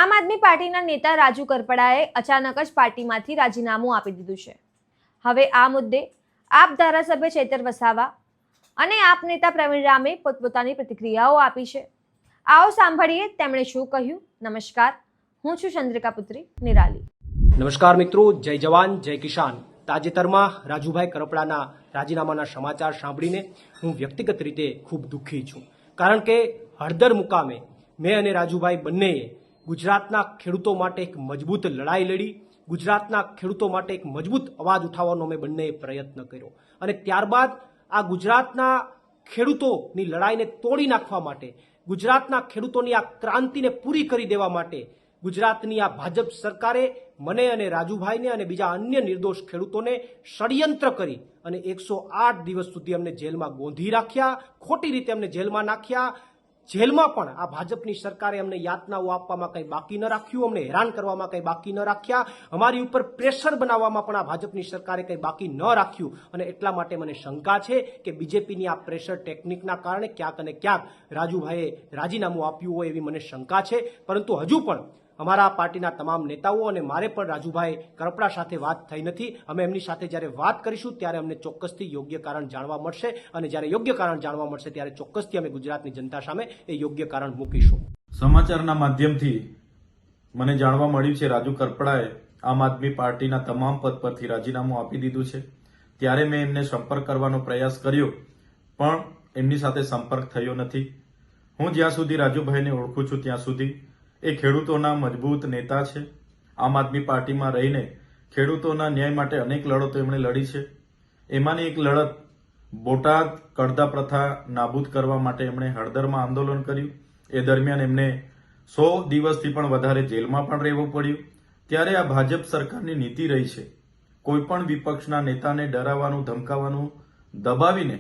આમ આદમી પાર્ટીના નેતા રાજુ કરપડાએ અચાનક જ પાર્ટીમાંથી રાજીનામું આપી દીધું છે। હવે આ મુદ્દે આપ ધારાસભ્ય ચેતર વસાવા અને આપ નેતા પ્રવીણ રામે પોતપોતાની પ્રતિક્રિયાઓ આપી છે। આવો સાંભળીએ તેમણે શું કહ્યું। નમસ્કાર, હું છું ચંદ્રિકા પુત્રી નિરાલી। નમસ્કાર મિત્રો, જય જવાન જય કિસાન। તાજેતરમાં રાજુભાઈ કરપડાના રાજીનામાના સમાચાર સાંભળીને હું વ્યક્તિગત રીતે ખૂબ દુઃખી છું, કારણ કે હળદર મુકામે મેં અને રાજુભાઈ બંનેએ ગુજરાતના ખેડૂતો માટે એક મજબૂત લડાઈ લડી, ગુજરાતના ખેડૂતો માટે એક મજબૂત અવાજ ઉઠાવવાનો મેં બંનેએ પ્રયત્ન કર્યો અને ત્યારબાદ આ ગુજરાતના ખેડૂતોની લડાઈને તોડી નાખવા માટે, ગુજરાતના ખેડૂતોની આ ક્રાંતિને પૂરી કરી દેવા માટે ગુજરાતની આ ભાજપ સરકારે મને અને રાજુભાઈને અને બીજા અન્ય નિર્દોષ ખેડૂતોને ષડયંત્ર કરી અને 108 દિવસ સુધી અમને જેલમાં ગોંધી રાખ્યા, ખોટી રીતે અમને જેલમાં નાખ્યા। જેલમાં પણ આ ભાજપની સરકારે અમને યાતનાઓ આપવામાં કંઈ બાકી ન રાખ્યું, અમને હેરાન કરવામાં કંઈ બાકી ન રાખ્યા, અમારી ઉપર પ્રેશર બનાવવામાં પણ આ ભાજપની સરકારે કંઈ બાકી ન રાખ્યું। અને એટલા માટે મને શંકા છે કે બીજેપીની આ પ્રેશર ટેકનિકના કારણે ક્યાંક અને ક્યાંક રાજુભાઈએ રાજીનામું આપ્યું હોય એવી મને શંકા છે। પરંતુ હજુ પણ અમારા પાર્ટીના તમામ નેતાઓ અને મારે પણ રાજુભાઈ કરપડા સાથે વાત થઈ નથી। અમે એમની સાથે જ્યારે વાત કરીશું ત્યારે અમને ચોક્કસથી યોગ્ય કારણ જાણવા મળશે અને જ્યારે યોગ્ય કારણ જાણવા મળશે ત્યારે ચોક્કસથી અમે ગુજરાતની જનતા સામે એ યોગ્ય કારણ મૂકીશું। સમાચારના માધ્યમથી મને જાણવા મળ્યું છે રાજુ કરપડાએ આમ આદમી પાર્ટીના તમામ પદ પરથી રાજીનામું આપી દીધું છે। ત્યારે મેં એમને સંપર્ક કરવાનો પ્રયાસ કર્યો, પણ એમની સાથે સંપર્ક થયો નથી। હું જ્યાં સુધી રાજુભાઈને ઓળખું છું ત્યાં સુધી એ ખેડૂતોના મજબૂત નેતા છે। આમ આદમી પાર્ટીમાં રહીને ખેડૂતોના ન્યાય માટે અનેક લડતો એમણે લડી છે। એમાંની એક લડત બોટાદ કડદા પ્રથા નાબૂદ કરવા માટે એમણે હળદરમાં આંદોલન કર્યું। એ દરમિયાન એમને 100 દિવસથી પણ વધારે જેલમાં પણ રહેવું પડ્યું। ત્યારે આ ભાજપ સરકારની નીતિ રહી છે કોઈ પણ વિપક્ષના નેતાને ડરાવવાનું, ધમકાવવાનું, દબાવીને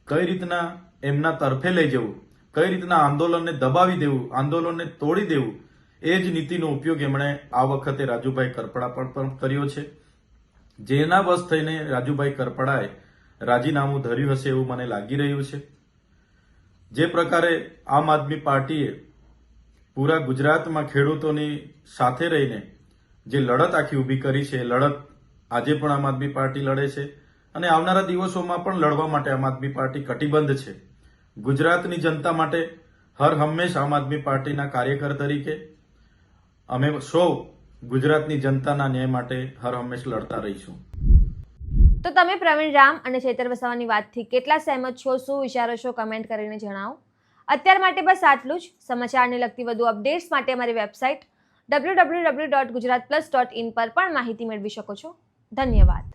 કઈ રીતના એમના તરફે લઈ જવું, કઈ રીતના આંદોલનને દબાવી દેવું, આંદોલનને તોડી દેવું, એ જ નીતિનો ઉપયોગ એમણે આ વખતે રાજુભાઈ કરપડા પર પણ કર્યો છે। જેના વશ થઈને રાજુભાઈ કરપડાએ રાજીનામું ધર્યું હશે એવું મને લાગી રહ્યું છે। જે પ્રકારે આમ આદમી પાર્ટીએ પૂરા ગુજરાતમાં ખેડૂતોની સાથે રહીને જે લડત આખી ઊભી કરી છે, એ લડત આજે પણ આમ આદમી પાર્ટી લડે છે અને આવનારા દિવસોમાં પણ લડવા માટે આમ આદમી પાર્ટી કટિબદ્ધ છે। ગુજરાતની જનતા માટે હર હંમેશ આમ આદમી પાર્ટીના કાર્યકર તરીકે અમે સૌ ગુજરાતની જનતાના ન્યાય માટે હર હંમેશ લડતા રહીશું। તો તમે પ્રવીણ રામ અને ચેતર વસાવાની વાતથી કેટલા સહેમત છો, શું વિચારો છો, કમેન્ટ કરીને જણાવો। અત્યાર માટે બસ આટલું જ। સમાચારને લગતી વધુ અપડેટ્સ માટે અમારી વેબસાઇટ www.gujaratplus.in પર પણ માહિતી મેળવી શકો છો। ધન્યવાદ।